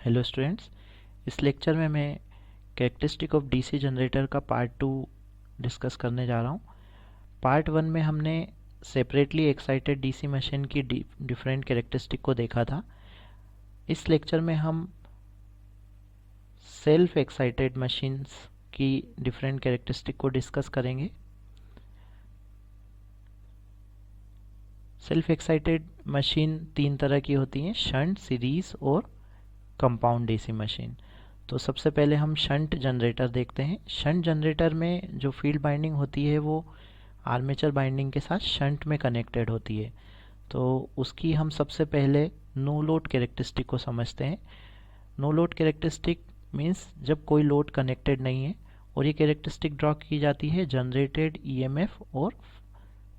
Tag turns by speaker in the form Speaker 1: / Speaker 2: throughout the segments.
Speaker 1: Hello students, इस lecture में मैं कैरेक्टरिस्टिक ऑफ डीसी जनरेटर का पार्ट 2 डिस्कस करने जा रहा हूँ। पार्ट 1 में हमने सेपरेटली एक्साइटेड डीसी मशीन की डिफरेंट कैरेक्टरिस्टिक को देखा था। इस लेक्चर में हम सेल्फ एक्साइटेड मशीन्स की डिफरेंट कैरेक्टरिस्टिक को डिस्कस करेंगे। सेल्फ एक्साइटेड मशीन तीन तरह की होती हैं, शंट, सीरीज और कंपाउंड डीसी मशीन। तो सबसे पहले हम शंट जनरेटर देखते हैं। शंट जनरेटर में जो फील्ड बाइंडिंग होती है वो आर्मेचर बाइंडिंग के साथ शंट में कनेक्टेड होती है। तो उसकी हम सबसे पहले नो लोड कैरेक्टरिस्टिक को समझते हैं। नो लोड कैरेक्टरिस्टिक मीन्स जब कोई लोड कनेक्टेड नहीं है, और ये कैरेक्टरिस्टिक ड्रॉ की जाती है जनरेटेड ईएमएफ और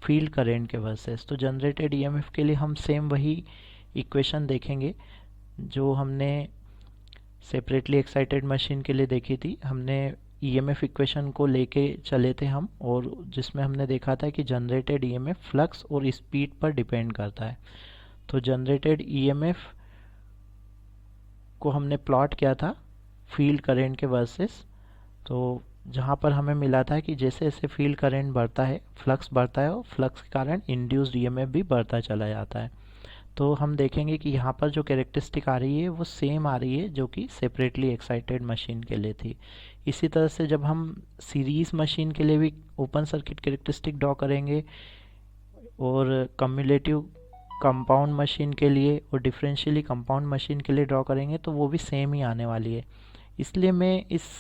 Speaker 1: फील्ड करेंट के वर्सेस। तो जनरेटेड ईएमएफ के लिए हम सेम वही इक्वेशन देखेंगे जो हमने सेपरेटली एक्साइटेड मशीन के लिए देखी थी। हमने ईएमएफ इक्वेशन को लेके चले थे हम, और जिसमें हमने देखा था कि जनरेटेड ईएमएफ फ्लक्स और स्पीड पर डिपेंड करता है। तो जनरेटेड ईएमएफ को हमने प्लॉट किया था फील्ड करेंट के वर्सेस। तो जहाँ पर हमें मिला था कि जैसे जैसे फील्ड करंट बढ़ता है, फ्लक्स बढ़ता है, और फ्लक्स के कारण इंड्यूस्ड ईएमएफ भी बढ़ता चला जाता है। तो हम देखेंगे कि यहाँ पर जो कैरेक्टरिस्टिक आ रही है वो सेम आ रही है जो कि सेपरेटली एक्साइटेड मशीन के लिए थी। इसी तरह से जब हम सीरीज मशीन के लिए भी ओपन सर्किट कैरेक्टरिस्टिक ड्रॉ करेंगे, और कम्युलेटिव कंपाउंड मशीन के लिए और डिफरेंशियली कंपाउंड मशीन के लिए ड्रॉ करेंगे, तो वो भी सेम ही आने वाली है। इसलिए मैं इस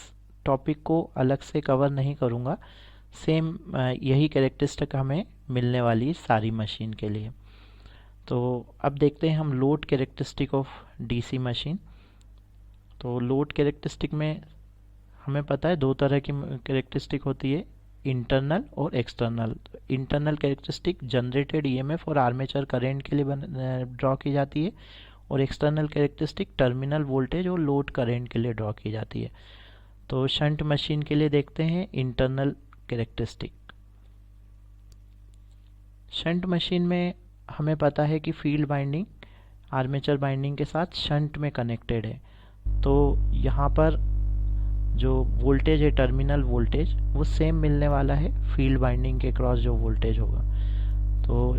Speaker 1: टॉपिक को अलग से कवर नहीं करूँगा। सेम यही कैरेक्टरिस्टिक हमें मिलने वाली है सारी मशीन के लिए। तो अब देखते हैं हम load characteristic of DC machine. तो लोड कैरेक्टरिस्टिक में हमें पता है दो तरह की कैरेक्टरिस्टिक होती है, इंटरनल और external. Internal characteristic generated EMF और आर्मेचर करंट के लिए ड्रॉ की जाती है, और एक्सटर्नल कैरेक्टरिस्टिक टर्मिनल वोल्टेज और लोड करंट के लिए ड्रॉ की जाती है। तो शंट मशीन के लिए देखते हैं इंटरनल कैरेक्टरिस्टिक। शंट मशीन में हमें पता है कि फील्ड बाइंडिंग आर्मेचर बाइंडिंग के साथ शंट में कनेक्टेड है। तो यहाँ पर जो वोल्टेज है, टर्मिनल वोल्टेज, वो सेम मिलने वाला है फील्ड बाइंडिंग के क्रॉस जो वोल्टेज होगा। तो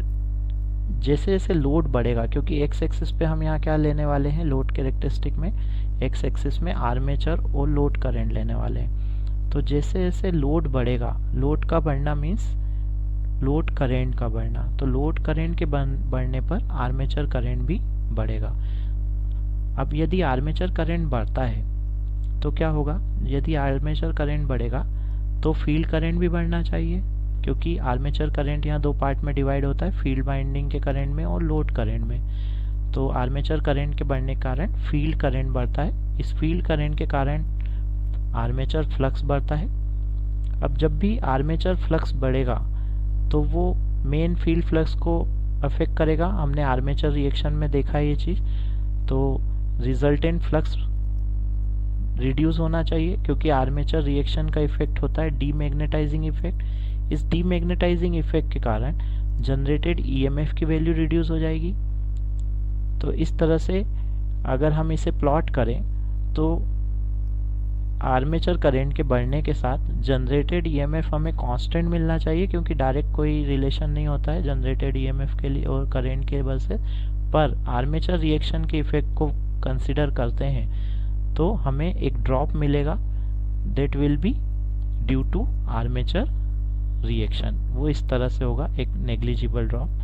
Speaker 1: जैसे जैसे लोड बढ़ेगा, क्योंकि एक्स एक्सिस पे हम यहाँ क्या लेने वाले हैं लोड कैरेक्टरिस्टिक में, एक्स एक्सिस में आर्मेचर और लोड करंट लेने वाले हैं। तो जैसे जैसे लोड बढ़ेगा, लोड का बढ़ना मीन्स लोड करंट का बढ़ना, तो लोड करंट के बढ़ने पर आर्मेचर करंट भी बढ़ेगा। अब यदि आर्मेचर करंट बढ़ता है तो क्या होगा, यदि आर्मेचर करंट बढ़ेगा तो फील्ड करंट भी बढ़ना चाहिए, क्योंकि आर्मेचर करंट यहाँ दो पार्ट में डिवाइड होता है, फील्ड बाइंडिंग के करंट में और लोड करंट में। तो आर्मेचर करंट के बढ़ने के कारण फील्ड करंट बढ़ता है। इस फील्ड करंट के कारण आर्मेचर फ्लक्स बढ़ता है। अब जब भी आर्मेचर फ्लक्स बढ़ेगा तो वो मेन फील्ड फ्लक्स को अफेक्ट करेगा। हमने आर्मेचर रिएक्शन में देखा ये चीज़। तो रिजल्टेंट फ्लक्स रिड्यूस होना चाहिए, क्योंकि आर्मेचर रिएक्शन का इफेक्ट होता है डीमैग्नेटाइजिंग इफेक्ट। इस डीमैग्नेटाइजिंग इफेक्ट के कारण जनरेटेड ईएमएफ की वैल्यू रिड्यूस हो जाएगी। तो इस तरह से अगर हम इसे प्लॉट करें तो आर्मेचर करंट के बढ़ने के साथ जनरेटेड ईएमएफ हमें कांस्टेंट मिलना चाहिए, क्योंकि डायरेक्ट कोई रिलेशन नहीं होता है जनरेटेड ईएमएफ के लिए और करंट के वजह से। पर आर्मेचर रिएक्शन के इफेक्ट को कंसिडर करते हैं तो हमें एक ड्रॉप मिलेगा, that will be due to armature reaction. वो इस तरह से होगा, एक नेग्लिजिबल ड्रॉप।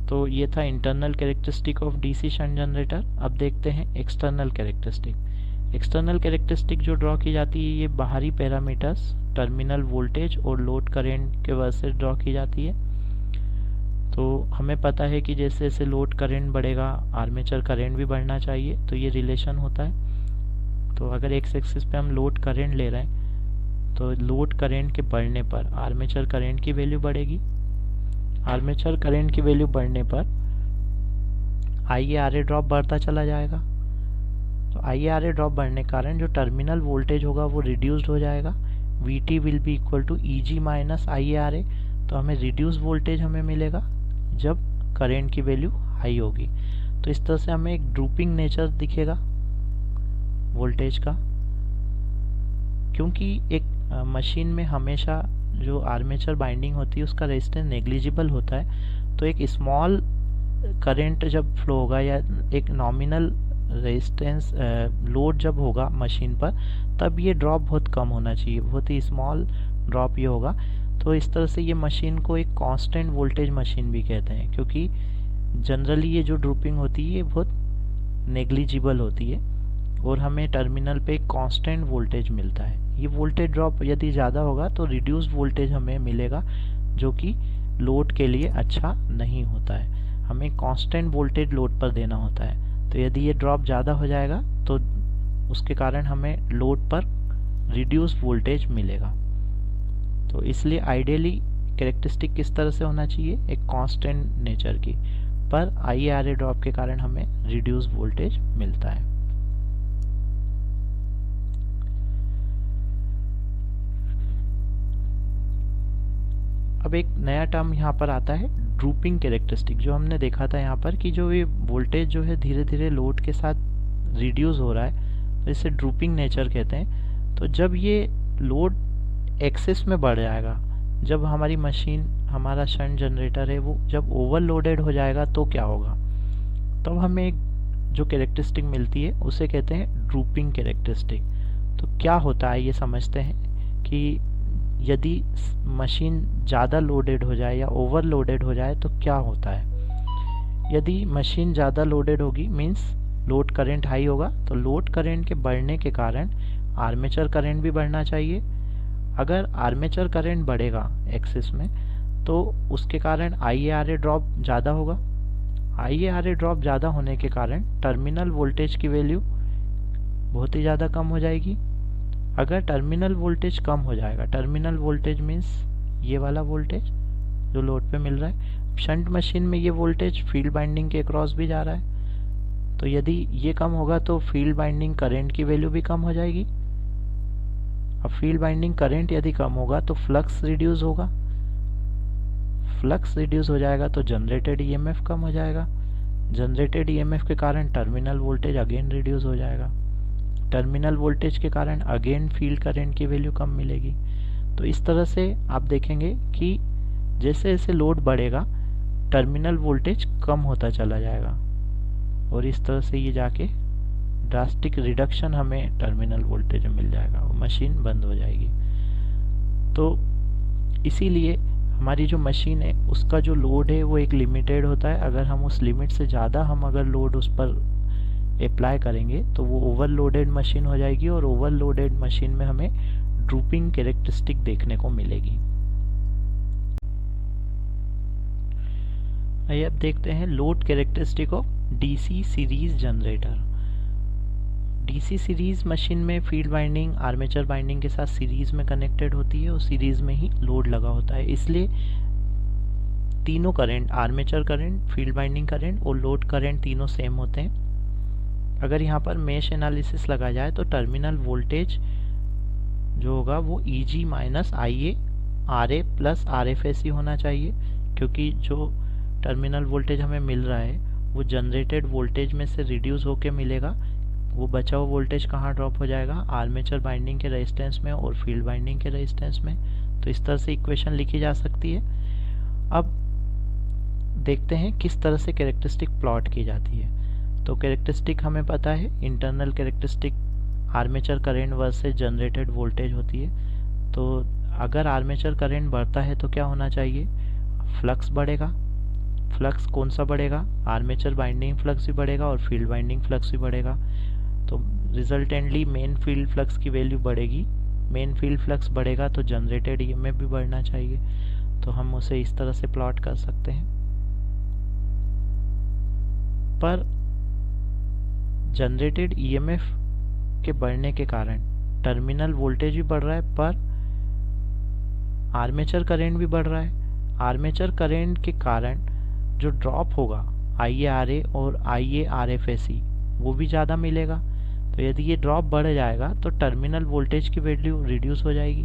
Speaker 1: तो ये था internal characteristic of DC shunt generator. अब देखते हैं एक्सटर्नल कैरेक्टरिस्टिक। एक्सटर्नल कैरेक्टरिस्टिक जो ड्रॉ की जाती है ये बाहरी पैरामीटर्स, टर्मिनल वोल्टेज और लोड करंट के वजह से ड्रॉ की जाती है। तो हमें पता है कि जैसे जैसे लोड करंट बढ़ेगा आर्मेचर करंट भी बढ़ना चाहिए, तो ये रिलेशन होता है। तो अगर एक्स एक्सिस पे हम लोड करंट ले रहे हैं तो लोड करंट के बढ़ने पर आर्मेचर करंट की वैल्यू बढ़ेगी। आर्मेचर करंट की वैल्यू बढ़ने पर IaRa ड्रॉप बढ़ता चला जाएगा। तो IaRa ड्रॉप बढ़ने के कारण जो टर्मिनल वोल्टेज होगा वो रिड्यूस्ड हो जाएगा। Vt will be equal to Eg minus IaRa। तो हमें रिड्यूस वोल्टेज हमें मिलेगा जब करेंट की वैल्यू हाई होगी। तो इस तरह से हमें एक ड्रूपिंग नेचर दिखेगा वोल्टेज का, क्योंकि एक मशीन में हमेशा जो आर्मेचर बाइंडिंग होती है उसका रेजिस्टेंस नेग्लिजिबल होता है। तो एक स्मॉल करंट जब फ्लो होगा या एक नॉमिनल रेजिस्टेंस लोड जब होगा मशीन पर, तब ये ड्रॉप बहुत कम होना चाहिए, बहुत ही स्मॉल ड्रॉप ये होगा। तो इस तरह से ये मशीन को एक कांस्टेंट वोल्टेज मशीन भी कहते हैं, क्योंकि जनरली ये जो ड्रूपिंग होती है ये बहुत नेग्लिजिबल होती है और हमें टर्मिनल पे एक कांस्टेंट वोल्टेज मिलता है। ये वोल्टेज ड्रॉप यदि ज़्यादा होगा तो रिड्यूस वोल्टेज हमें मिलेगा, जो कि लोड के लिए अच्छा नहीं होता है। हमें कांस्टेंट वोल्टेज लोड पर देना होता है। तो यदि ये ड्रॉप ज़्यादा हो जाएगा तो उसके कारण हमें लोड पर रिड्यूस वोल्टेज मिलेगा। तो इसलिए आइडियली कैरेक्टरिस्टिक किस तरह से होना चाहिए, एक कांस्टेंट नेचर की, पर IaRa ड्रॉप के कारण हमें रिड्यूस वोल्टेज मिलता है। अब एक नया टर्म यहाँ पर आता है ड्रूपिंग कैरेक्टरिस्टिक। जो हमने देखा था यहाँ पर कि जो ये वोल्टेज जो है धीरे धीरे लोड के साथ रिड्यूस हो रहा है, तो इसे ड्रूपिंग नेचर कहते हैं। तो जब ये लोड एक्सेस में बढ़ जाएगा, जब हमारी मशीन, हमारा शंट जनरेटर है, वो जब ओवरलोडेड हो जाएगा तो क्या होगा, तब हमें एक जो कैरेक्टरिस्टिक मिलती है उसे कहते हैं ड्रूपिंग कैरेक्टरिस्टिक। तो क्या होता है ये समझते हैं कि यदि मशीन ज़्यादा लोडेड हो जाए या ओवरलोडेड हो जाए तो क्या होता है। यदि मशीन ज़्यादा लोडेड होगी मीन्स लोड करंट हाई होगा, तो लोड करंट के बढ़ने के कारण आर्मेचर करंट भी बढ़ना चाहिए। अगर आर्मेचर करंट बढ़ेगा एक्सिस में तो उसके कारण IaRa ड्रॉप ज़्यादा होगा। IaRa ड्रॉप ज़्यादा होने के कारण टर्मिनल वोल्टेज की वैल्यू बहुत ही ज़्यादा कम हो जाएगी। अगर टर्मिनल वोल्टेज कम हो जाएगा, टर्मिनल वोल्टेज मीन्स ये वाला वोल्टेज जो लोड पे मिल रहा है, शंट मशीन में ये वोल्टेज फील्ड बाइंडिंग के अक्रॉस भी जा रहा है। तो यदि ये कम होगा तो फील्ड बाइंडिंग करंट की वैल्यू भी कम हो जाएगी। अब फील्ड बाइंडिंग करंट यदि कम होगा तो फ्लक्स रिड्यूस होगा, फ्लक्स रिड्यूस हो जाएगा तो जनरेटेड EMF कम हो जाएगा, जनरेटेड EMF के कारण टर्मिनल वोल्टेज अगेन रिड्यूस हो जाएगा, टर्मिनल वोल्टेज के कारण अगेन फील्ड करंट की वैल्यू कम मिलेगी। तो इस तरह से आप देखेंगे कि जैसे जैसे लोड बढ़ेगा टर्मिनल वोल्टेज कम होता चला जाएगा और इस तरह से ये जाके ड्रास्टिक रिडक्शन हमें टर्मिनल वोल्टेज में मिल जाएगा, वो मशीन बंद हो जाएगी। तो इसीलिए हमारी जो मशीन है उसका जो लोड है वो एक लिमिटेड होता है। अगर हम उस लिमिट से ज़्यादा हम अगर लोड उस पर अप्लाई करेंगे तो वो ओवरलोडेड मशीन हो जाएगी और ओवरलोडेड मशीन में हमें ड्रूपिंग कैरेक्टरिस्टिक देखने को मिलेगी। आइए अब देखते हैं load characteristic of DC series generator. DC series machine में फील्ड बाइंडिंग आर्मेचर बाइंडिंग के साथ सीरीज में कनेक्टेड होती है और सीरीज में ही लोड लगा होता है। इसलिए तीनों current, armature current, field binding current और लोड करंट तीनों सेम होते हैं। अगर यहाँ पर मेश एनालिसिस लगा जाए तो टर्मिनल वोल्टेज जो होगा वो EG minus IaRa plus RFSE होना चाहिए, क्योंकि जो टर्मिनल वोल्टेज हमें मिल रहा है वो जनरेटेड वोल्टेज में से रिड्यूस होके मिलेगा। वो बचा हुआ वोल्टेज कहाँ ड्रॉप हो जाएगा, आर्मेचर बाइंडिंग के रेजिस्टेंस में और फील्ड बाइंडिंग के रेजिस्टेंस में। तो इस तरह से इक्वेशन लिखी जा सकती है। अब देखते हैं किस तरह से कैरेक्टरिस्टिक प्लॉट की जाती है। तो कैरेक्टरिस्टिक हमें पता है, internal characteristic armature current versus generated voltage होती है। तो अगर आर्मेचर करंट बढ़ता है तो क्या होना चाहिए, फ्लक्स बढ़ेगा। फ्लक्स कौन सा बढ़ेगा, आर्मेचर बाइंडिंग फ्लक्स भी बढ़ेगा और फील्ड बाइंडिंग फ्लक्स भी बढ़ेगा। तो रिजल्टेंटली मेन फील्ड फ्लक्स की वैल्यू बढ़ेगी। मेन फील्ड फ्लक्स बढ़ेगा तो जनरेटेड EMF भी बढ़ना चाहिए। तो हम उसे इस तरह से प्लॉट कर सकते हैं। पर जनरेटेड EMF के बढ़ने के कारण टर्मिनल वोल्टेज भी बढ़ रहा है, पर आर्मेचर करंट भी बढ़ रहा है। आर्मेचर करंट के कारण जो ड्रॉप होगा IaRa और IaRFSE वो भी ज़्यादा मिलेगा। तो यदि ये ड्रॉप बढ़ जाएगा तो टर्मिनल वोल्टेज की वैल्यू रिड्यूस हो जाएगी।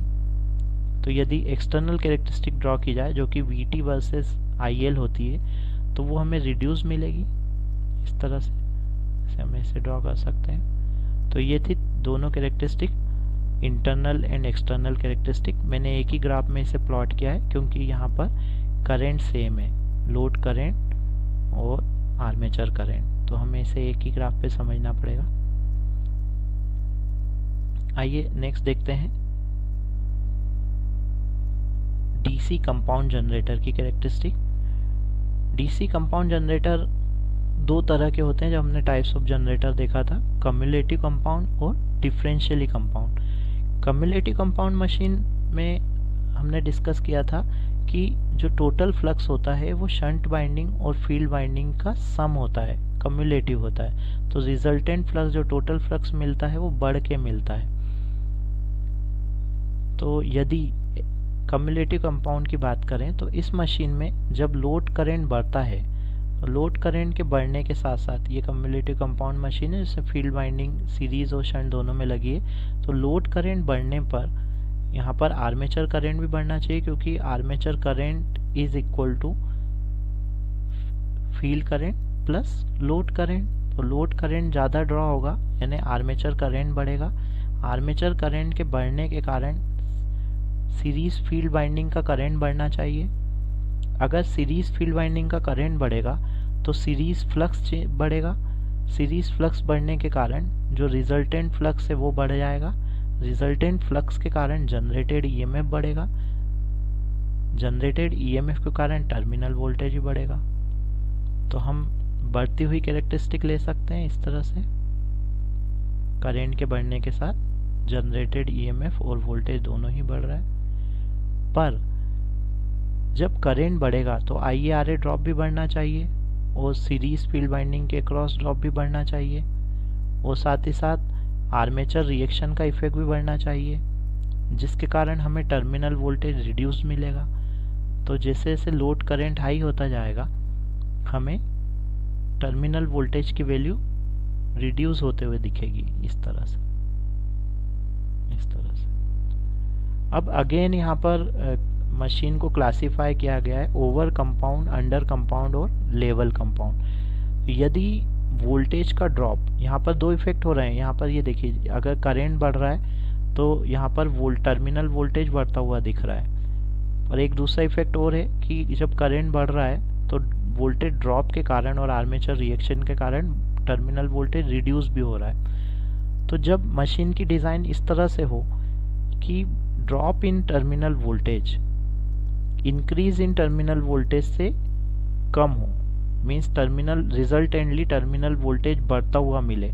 Speaker 1: तो यदि एक्सटर्नल कैरेक्टरिस्टिक ड्रॉ की जाए जो कि VT वर्सेस IL होती है, तो वो हमें रिड्यूस मिलेगी इस तरह से। इसे हम ऐसे ड्रॉ कर सकते हैं। तो ये थी दोनों characteristic, internal and external characteristic. मैंने एक ही ग्राफ में इसे प्लॉट किया है क्योंकि यहाँ पर करंट सेम है, लोड करंट और आर्मेचर करंट, तो हमें इसे एक ही ग्राफ पे समझना पड़ेगा। आइए नेक्स्ट देखते हैं डीसी कंपाउंड जनरेटर की कैरेक्टरिस्टिक। डीसी कंपाउंड जनरेटर दो तरह के होते हैं जब हमने टाइप्स ऑफ जनरेटर देखा था, कम्युलेटिव कंपाउंड और differentially compound. Cumulative compound machine में हमने डिस्कस किया था कि जो टोटल फ्लक्स होता है वो शंट बाइंडिंग और फील्ड बाइंडिंग का सम होता है, कम्युलेटिव होता है। तो रिजल्टेंट फ्लक्स, जो टोटल फ्लक्स मिलता है वो बढ़ के मिलता है। तो यदि कम्युलेटिव कंपाउंड की बात करें तो इस मशीन में जब लोड करंट बढ़ता है, तो लोड करंट के बढ़ने के साथ साथ, ये कम्युलेटिव कंपाउंड मशीन है जिसमें फील्ड बाइंडिंग सीरीज और शंट दोनों में लगी है, तो लोड करंट बढ़ने पर यहाँ पर आर्मेचर करंट भी बढ़ना चाहिए, क्योंकि armature current is equal to field current plus load current. तो लोड करंट ज़्यादा ड्रॉ होगा यानी आर्मेचर करंट बढ़ेगा। आर्मेचर करंट के बढ़ने के कारण सीरीज फील्ड बाइंडिंग का करंट बढ़ना चाहिए। अगर सीरीज फील्ड बाइंडिंग का करंट बढ़ेगा तो सीरीज फ्लक्स बढ़ेगा। सीरीज फ्लक्स बढ़ने के कारण जो रिजल्टेंट फ्लक्स है वो बढ़ जाएगा। रिजल्टेंट फ्लक्स के कारण जनरेटेड ईएमएफ बढ़ेगा। जनरेटेड ईएमएफ के कारण टर्मिनल वोल्टेज भी बढ़ेगा। तो हम बढ़ती हुई कैरेक्टरिस्टिक ले सकते हैं इस तरह से, करंट के बढ़ने के साथ जनरेटेड ईएमएफ और वोल्टेज दोनों ही बढ़ रहा है। पर जब करंट बढ़ेगा तो IaRa ड्रॉप भी बढ़ना चाहिए और सीरीज फील्ड बाइंडिंग के क्रॉस ड्रॉप भी बढ़ना चाहिए, और साथ ही साथ आर्मेचर रिएक्शन का इफेक्ट भी बढ़ना चाहिए, जिसके कारण हमें टर्मिनल वोल्टेज रिड्यूस मिलेगा। तो जैसे जैसे लोड करंट हाई होता जाएगा हमें टर्मिनल वोल्टेज की वैल्यू रिड्यूस होते हुए दिखेगी इस तरह से। अब अगेन यहाँ पर मशीन को क्लासिफाई किया गया है ओवर कंपाउंड, अंडर कंपाउंड और लेवल कंपाउंड। यदि वोल्टेज का ड्रॉप, यहाँ पर दो इफेक्ट हो रहे हैं। यहाँ पर ये देखिए, अगर करंट बढ़ रहा है तो यहाँ पर टर्मिनल वोल्टेज बढ़ता हुआ दिख रहा है। और एक दूसरा इफेक्ट और है कि जब करंट बढ़ रहा है तो वोल्टेज ड्रॉप के कारण और आर्मेचर रिएक्शन के कारण टर्मिनल वोल्टेज रिड्यूस भी हो रहा है। तो जब मशीन की डिज़ाइन इस तरह से हो कि drop in terminal voltage increase in terminal voltage से कम हो, means terminal resultantly terminal voltage बढ़ता हुआ मिले,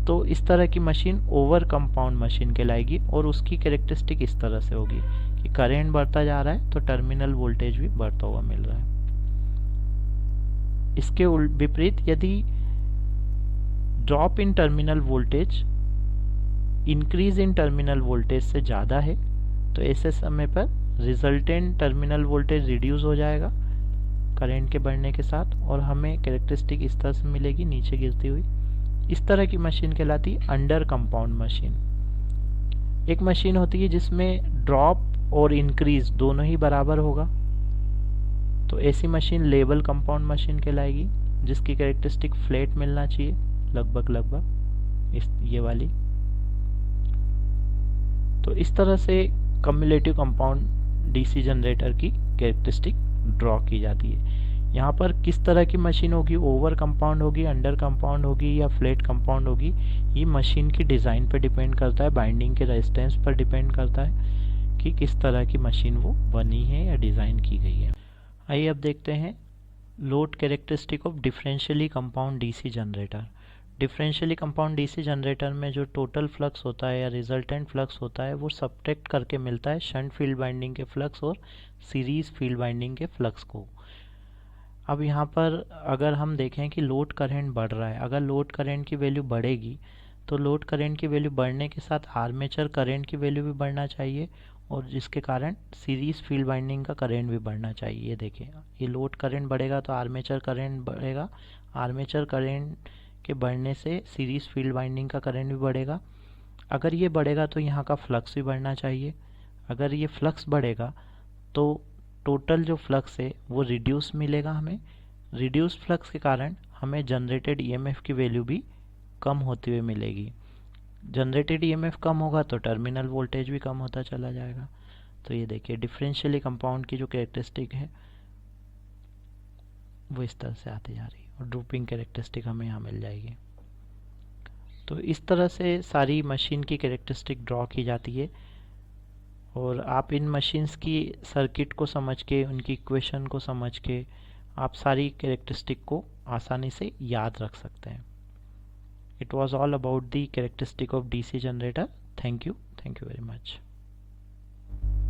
Speaker 1: तो इस तरह की मशीन ओवर कंपाउंड मशीन कहलाएगी। और उसकी कैरेक्टरिस्टिक इस तरह से होगी कि करंट बढ़ता जा रहा है तो टर्मिनल वोल्टेज भी बढ़ता हुआ मिल रहा है। इसके विपरीत यदि drop in terminal voltage increase in terminal voltage से ज़्यादा है तो ऐसे समय पर रिजल्टेंट टर्मिनल वोल्टेज रिड्यूस हो जाएगा करंट के बढ़ने के साथ, और हमें कैरेक्टरिस्टिक इस तरह से मिलेगी नीचे गिरती हुई। इस तरह की मशीन कहलाती है अंडर कंपाउंड मशीन। एक मशीन होती है जिसमें ड्रॉप और इंक्रीज दोनों ही बराबर होगा, तो ऐसी मशीन लेवल कंपाउंड मशीन कहलाएगी, जिसकी कैरेक्टरिस्टिक फ्लैट मिलना चाहिए लगभग इस ये वाली। तो इस तरह से कम्युलेटिव कंपाउंड डीसी जनरेटर की कैरेक्टरिस्टिक ड्रॉ की जाती है। यहाँ पर किस तरह की मशीन होगी, ओवर कंपाउंड होगी, अंडर कंपाउंड होगी या फ्लैट कंपाउंड होगी, ये मशीन की डिज़ाइन पर डिपेंड करता है, बाइंडिंग के रेजिस्टेंस पर डिपेंड करता है कि किस तरह की मशीन वो बनी है या डिज़ाइन की गई है। आइए अब देखते हैं load characteristic of differentially compound DC generator. Differentially compound DC generator में जो टोटल फ्लक्स होता है या रिजल्टेंट फ्लक्स होता है वो सब्ट्रैक्ट करके मिलता है शंट फील्ड बाइंडिंग के फ्लक्स और सीरीज फील्ड बाइंडिंग के फ्लक्स को। अब यहाँ पर अगर हम देखें कि लोड करंट बढ़ रहा है, अगर लोड करंट की वैल्यू बढ़ेगी तो लोड करंट की वैल्यू बढ़ने के साथ आर्मेचर करंट की वैल्यू भी बढ़ना चाहिए, और जिसके कारण सीरीज फील्ड बाइंडिंग का करंट भी बढ़ना चाहिए। ये देखिए, ये लोड करंट बढ़ेगा तो आर्मेचर करंट बढ़ेगा, आर्मेचर करंट के बढ़ने से सीरीज फील्ड बाइंडिंग का करंट भी बढ़ेगा। अगर ये बढ़ेगा तो यहाँ का फ्लक्स भी बढ़ना चाहिए। अगर ये फ्लक्स बढ़ेगा तो टोटल जो फ्लक्स है वो रिड्यूस मिलेगा हमें। रिड्यूस फ्लक्स के कारण हमें जनरेटेड ईएमएफ की वैल्यू भी कम होती हुई मिलेगी। जनरेटेड ईएमएफ कम होगा तो टर्मिनल वोल्टेज भी कम होता चला जाएगा। तो ये देखिए डिफरेंशियली कंपाउंड की जो कैरेक्टरिस्टिक है वो इस तरह से आती जा रही है और ड्रूपिंग कैरेक्टरिस्टिक हमें यहाँ मिल जाएगी। तो इस तरह से सारी मशीन की कैरेक्टरिस्टिक ड्रॉ की जाती है और आप इन मशीन्स की सर्किट को समझ के, उनकी इक्वेशन को समझ के आप सारी कैरेक्टरिस्टिक को आसानी से याद रख सकते हैं। It was all about the characteristic of DC generator. Thank you very much.